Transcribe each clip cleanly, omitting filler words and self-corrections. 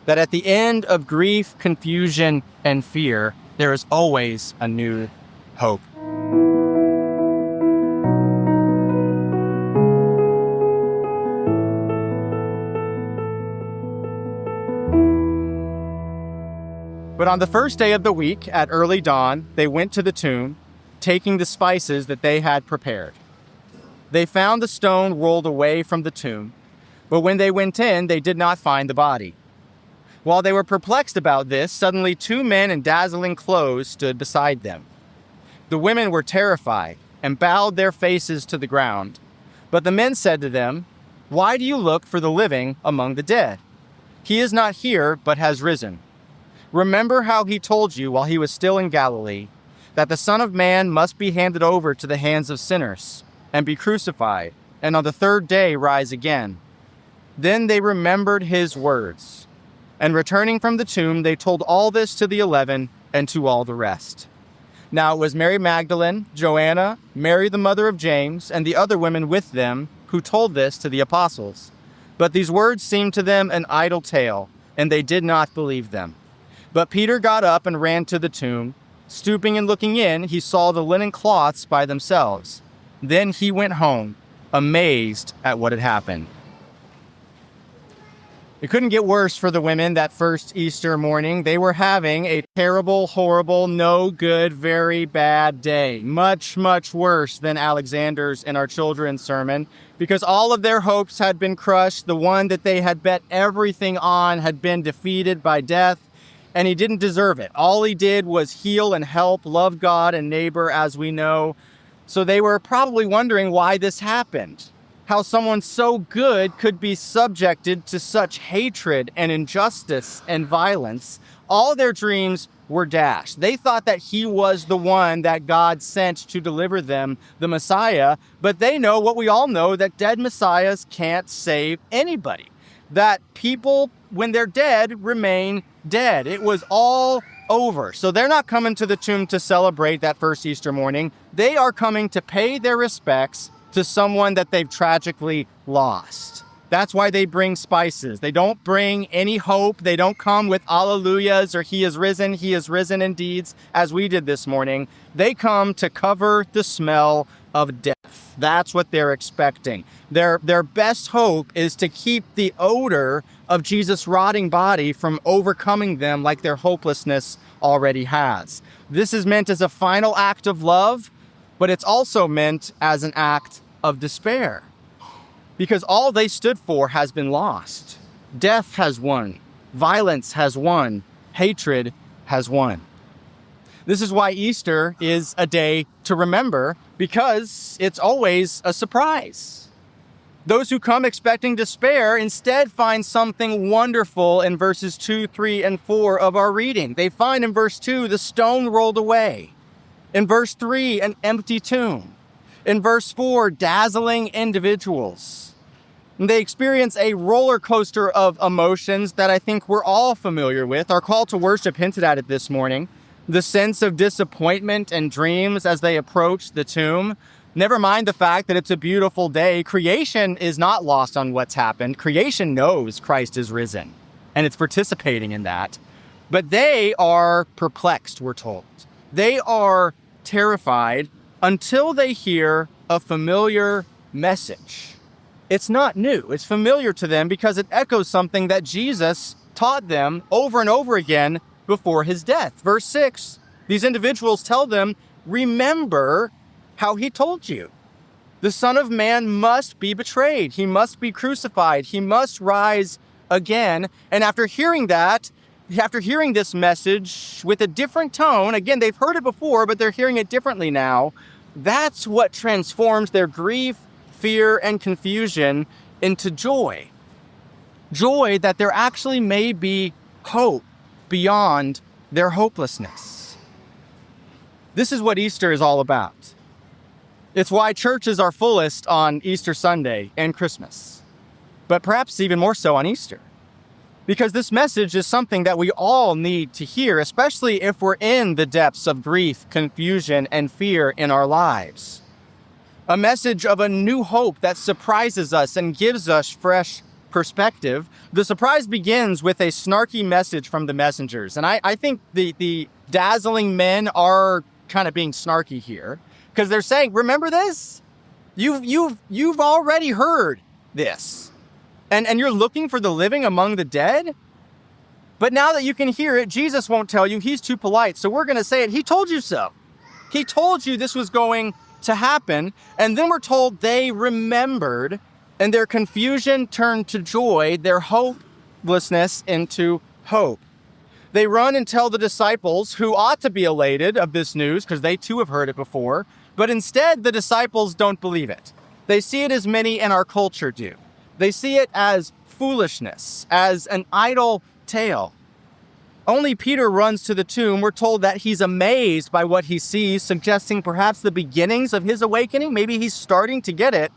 that at the end of grief, confusion, and fear, there is always a new hope. But on the first day of the week, at early dawn, they went to the tomb, taking the spices that they had prepared. They found the stone rolled away from the tomb, but when they went in, they did not find the body. While they were perplexed about this, suddenly 2 men in dazzling clothes stood beside them. The women were terrified and bowed their faces to the ground. But the men said to them, "Why do you look for the living among the dead? He is not here, but has risen. Remember how he told you while he was still in Galilee, that the Son of Man must be handed over to the hands of sinners and be crucified, and on the 3rd day rise again." Then they remembered his words, and returning from the tomb, they told all this to the 11 and to all the rest. Now it was Mary Magdalene, Joanna, Mary the mother of James, and the other women with them who told this to the apostles. But these words seemed to them an idle tale, and they did not believe them. But Peter got up and ran to the tomb. Stooping and looking in, he saw the linen cloths by themselves. Then he went home, amazed at what had happened. It couldn't get worse for the women that first Easter morning. They were having a terrible, horrible, no good, very bad day. Much, much worse than Alexander's in our children's sermon, because all of their hopes had been crushed. The one that they had bet everything on had been defeated by death, and he didn't deserve it. All he did was heal and help, love God and neighbor, as we know. So they were probably wondering why this happened. How someone so good could be subjected to such hatred and injustice and violence. All their dreams were dashed. They thought that he was the one that God sent to deliver them, the Messiah, but they know what we all know, that dead messiahs can't save anybody. That people, when they're dead, remain dead. It was all over. So they're not coming to the tomb to celebrate that first Easter morning. They are coming to pay their respects to someone that they've tragically lost. That's why they bring spices. They don't bring any hope. They don't come with alleluias or he is risen indeed, as we did this morning. They come to cover the smell of death. That's what they're expecting. Their best hope is to keep the odor of Jesus' rotting body from overcoming them like their hopelessness already has. This is meant as a final act of love, but it's also meant as an act of despair, because all they stood for has been lost. Death has won. Violence has won. Hatred has won. This is why Easter is a day to remember, because it's always a surprise. Those who come expecting despair instead find something wonderful in verses 2, 3, and 4 of our reading. They find in verse 2 the stone rolled away. In verse 3, an empty tomb. In verse 4, dazzling individuals. And they experience a roller coaster of emotions that I think we're all familiar with. Our call to worship hinted at it this morning. The sense of disappointment and dreams as they approach the tomb. Never mind the fact that it's a beautiful day. Creation is not lost on what's happened. Creation knows Christ is risen, and it's participating in that. But they are perplexed, we're told. They are terrified until they hear a familiar message. It's not new. It's familiar to them because it echoes something that Jesus taught them over and over again before his death. Verse 6, these individuals tell them, remember how he told you. The Son of Man must be betrayed. He must be crucified. He must rise again. And after hearing this message with a different tone, again, they've heard it before, but they're hearing it differently now. That's what transforms their grief, fear, and confusion into joy. Joy that there actually may be hope beyond their hopelessness. This is what Easter is all about. It's why churches are fullest on Easter Sunday and Christmas, but perhaps even more so on Easter. Because this message is something that we all need to hear, especially if we're in the depths of grief, confusion, and fear in our lives. A message of a new hope that surprises us and gives us fresh perspective, the surprise begins with a snarky message from the messengers. And I think the dazzling men are kind of being snarky here because they're saying, remember this? You've already heard this. And you're looking for the living among the dead? But now that you can hear it, Jesus won't tell you. He's too polite. So we're going to say it. He told you so. He told you this was going to happen. And then we're told they remembered, and their confusion turned to joy, their hopelessness into hope. They run and tell the disciples, who ought to be elated of this news because they too have heard it before. But instead, the disciples don't believe it. They see it as many in our culture do. They see it as foolishness, as an idle tale. Only Peter runs to the tomb. We're told that he's amazed by what he sees, suggesting perhaps the beginnings of his awakening. Maybe he's starting to get it.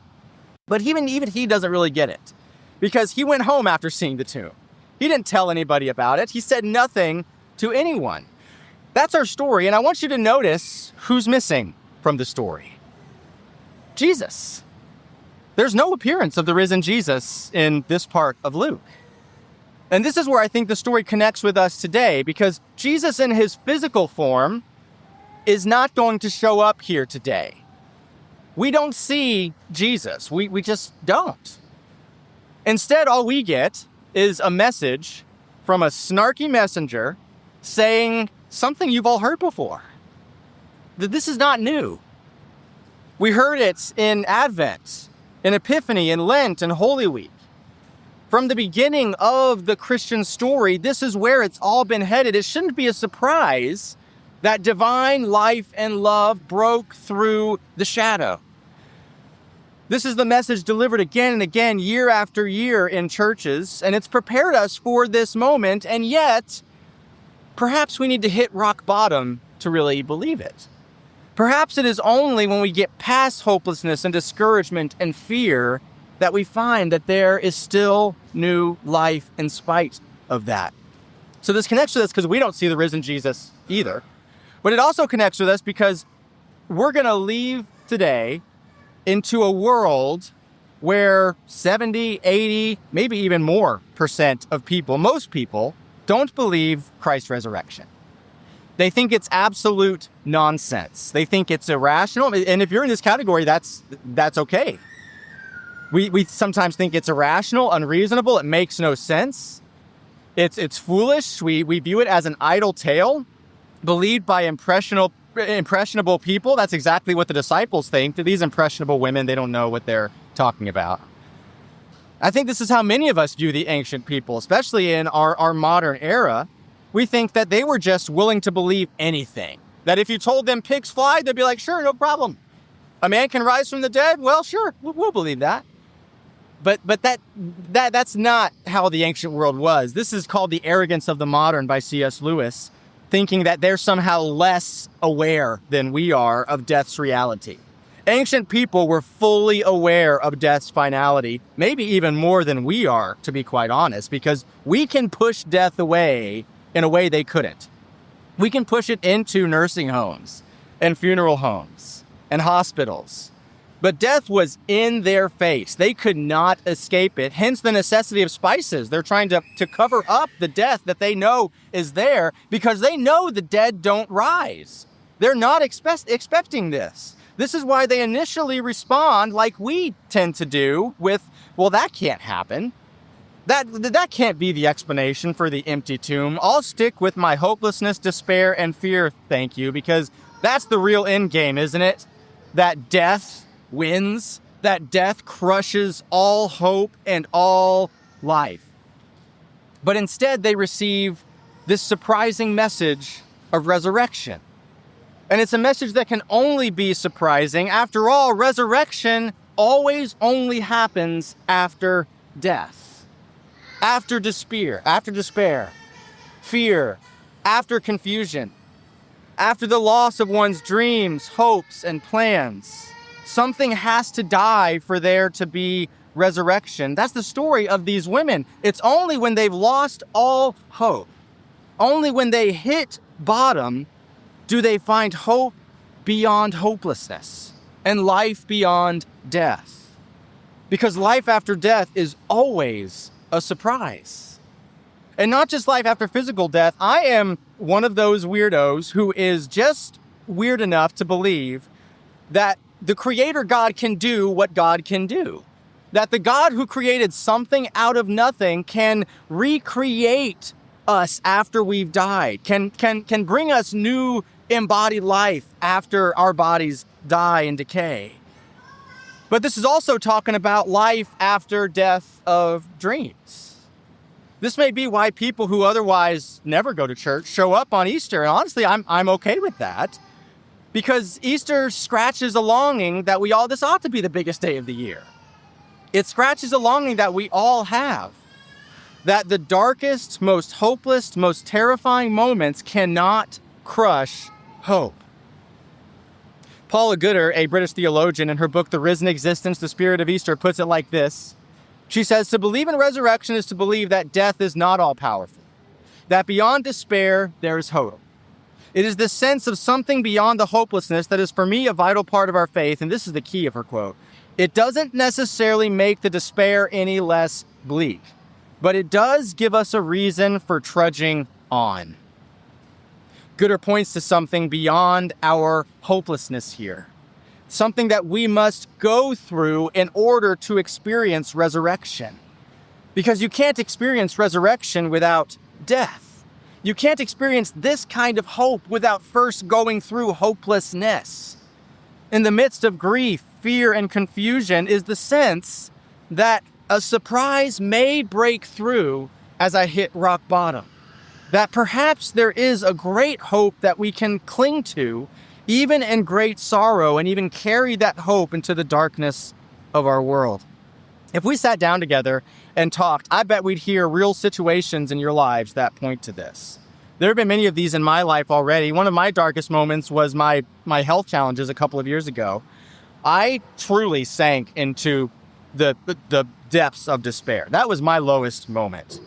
But even he doesn't really get it because he went home after seeing the tomb. He didn't tell anybody about it. He said nothing to anyone. That's our story. And I want you to notice who's missing from the story. Jesus. There's no appearance of the risen Jesus in this part of Luke. And this is where I think the story connects with us today, because Jesus in his physical form is not going to show up here today. We don't see Jesus. We just don't. Instead, all we get is a message from a snarky messenger saying something you've all heard before. That this is not new. We heard it in Advent, in Epiphany, in Lent, and Holy Week. From the beginning of the Christian story, this is where it's all been headed. It shouldn't be a surprise that divine life and love broke through the shadow. This is the message delivered again and again, year after year in churches, and it's prepared us for this moment, and yet, perhaps we need to hit rock bottom to really believe it. Perhaps it is only when we get past hopelessness and discouragement and fear that we find that there is still new life in spite of that. So this connects with us because we don't see the risen Jesus either. But it also connects with us because we're going to leave today into a world where 70, 80, maybe even more % of people, most people, don't believe Christ's resurrection. They think it's absolute nonsense. They think it's irrational. And if you're in this category, that's okay. We sometimes think it's irrational, unreasonable. It makes no sense. It's foolish. We view it as an idle tale believed by impressionable people. That's exactly what the disciples think. These impressionable women, they don't know what they're talking about. I think this is how many of us view the ancient people, especially in our modern era. We think that they were just willing to believe anything. That if you told them pigs fly, they'd be like, sure, no problem. A man can rise from the dead? Well, sure, we'll believe that. But that's not how the ancient world was. This is called The Arrogance of the Modern by C.S. Lewis, thinking that they're somehow less aware than we are of death's reality. Ancient people were fully aware of death's finality, maybe even more than we are, to be quite honest, because we can push death away in a way they couldn't. We can push it into nursing homes and funeral homes and hospitals. But death was in their face. They could not escape it. Hence the necessity of spices. They're trying to cover up the death that they know is there because they know the dead don't rise. They're not expecting this. This is why they initially respond like we tend to do with, well, that can't happen. That can't be the explanation for the empty tomb. I'll stick with my hopelessness, despair, and fear, thank you, because that's the real end game, isn't it? That death wins, that death crushes all hope and all life. But instead, they receive this surprising message of resurrection. And it's a message that can only be surprising. After all, resurrection always only happens after death, after despair, fear, after confusion, after the loss of one's dreams, hopes, and plans. Something has to die for there to be resurrection. That's the story of these women. It's only when they've lost all hope, only when they hit bottom, do they find hope beyond hopelessness and life beyond death. Because life after death is always a surprise. And not just life after physical death. I am one of those weirdos who is just weird enough to believe that the Creator God can do what God can do. That the God who created something out of nothing can recreate us after we've died, can bring us new embodied life after our bodies die and decay. But this is also talking about life after death of dreams. This may be why people who otherwise never go to church show up on Easter. And honestly, I'm okay with that. Because Easter scratches a longing that this ought to be the biggest day of the year. It scratches a longing that we all have. That the darkest, most hopeless, most terrifying moments cannot crush hope. Paula Gooder, a British theologian, in her book, The Risen Existence, The Spirit of Easter, puts it like this. She says, to believe in resurrection is to believe that death is not all-powerful, that beyond despair, there is hope. It is the sense of something beyond the hopelessness that is, for me, a vital part of our faith, and this is the key of her quote. It doesn't necessarily make the despair any less bleak, but it does give us a reason for trudging on. Gooder points to something beyond our hopelessness here. Something that we must go through in order to experience resurrection. Because you can't experience resurrection without death. You can't experience this kind of hope without first going through hopelessness. In the midst of grief, fear, and confusion is the sense that a surprise may break through as I hit rock bottom. That perhaps there is a great hope that we can cling to, even in great sorrow, and even carry that hope into the darkness of our world. If we sat down together and talked, I bet we'd hear real situations in your lives that point to this. There have been many of these in my life already. One of my darkest moments was my health challenges a couple of years ago. I truly sank into the depths of despair. That was my lowest moment.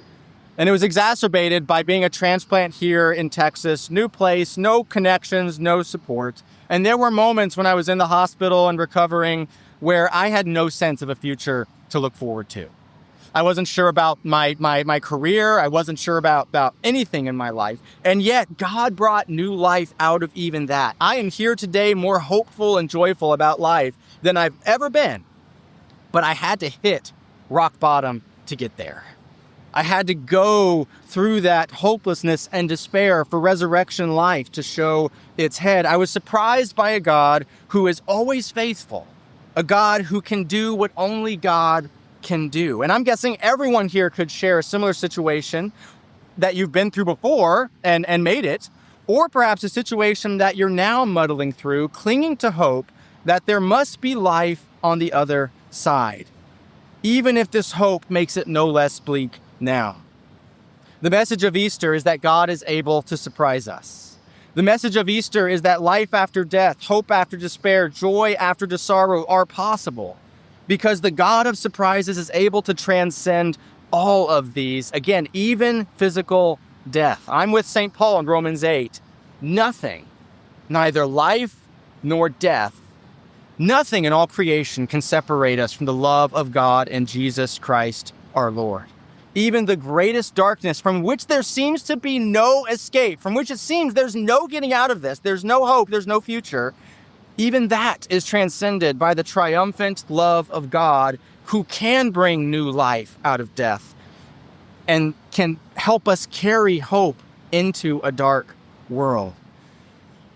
And it was exacerbated by being a transplant here in Texas, new place, no connections, no support. And there were moments when I was in the hospital and recovering where I had no sense of a future to look forward to. I wasn't sure about my career. I wasn't sure about anything in my life. And yet God brought new life out of even that. I am here today more hopeful and joyful about life than I've ever been. But I had to hit rock bottom to get there. I had to go through that hopelessness and despair for resurrection life to show its head. I was surprised by a God who is always faithful, a God who can do what only God can do. And I'm guessing everyone here could share a similar situation that you've been through before and made it, or perhaps a situation that you're now muddling through, clinging to hope that there must be life on the other side, even if this hope makes it no less bleak now. The message of Easter is that God is able to surprise us. The message of Easter is that life after death, hope after despair, joy after sorrow are possible because the God of surprises is able to transcend all of these. Again, even physical death. I'm with St. Paul in Romans 8. Nothing, neither life nor death, nothing in all creation can separate us from the love of God and Jesus Christ our Lord. Even the greatest darkness from which there seems to be no escape, from which it seems there's no getting out of this, there's no hope, there's no future, even that is transcended by the triumphant love of God who can bring new life out of death and can help us carry hope into a dark world.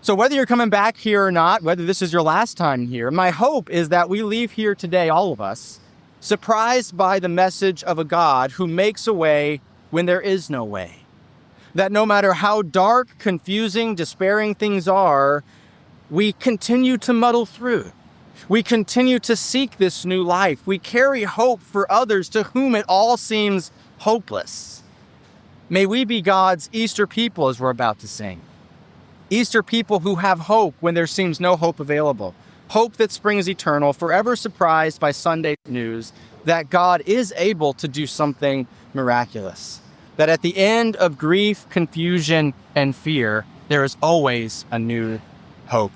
So whether you're coming back here or not, whether this is your last time here, my hope is that we leave here today, all of us, surprised by the message of a God who makes a way when there is no way. That no matter how dark, confusing, despairing things are, we continue to muddle through. We continue to seek this new life. We carry hope for others to whom it all seems hopeless. May we be God's Easter people, as we're about to sing. Easter people who have hope when there seems no hope available. Hope that springs eternal, forever surprised by Sunday news that God is able to do something miraculous. That at the end of grief, confusion, and fear, there is always a new hope.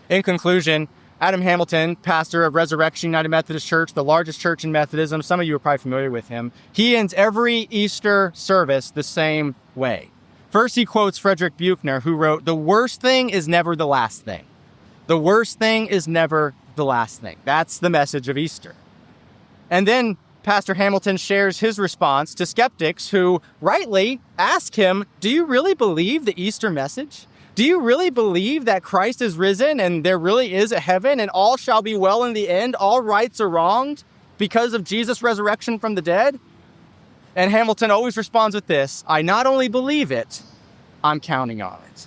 In conclusion, Adam Hamilton, pastor of Resurrection United Methodist Church, the largest church in Methodism. Some of you are probably familiar with him. He ends every Easter service the same way. First, he quotes Frederick Buechner, who wrote, "The worst thing is never the last thing. The worst thing is never the last thing." That's the message of Easter. And then Pastor Hamilton shares his response to skeptics who rightly ask him, do you really believe the Easter message? Do you really believe that Christ is risen and there really is a heaven and all shall be well in the end? All rights are wronged because of Jesus' resurrection from the dead? And Hamilton always responds with this, I not only believe it, I'm counting on it.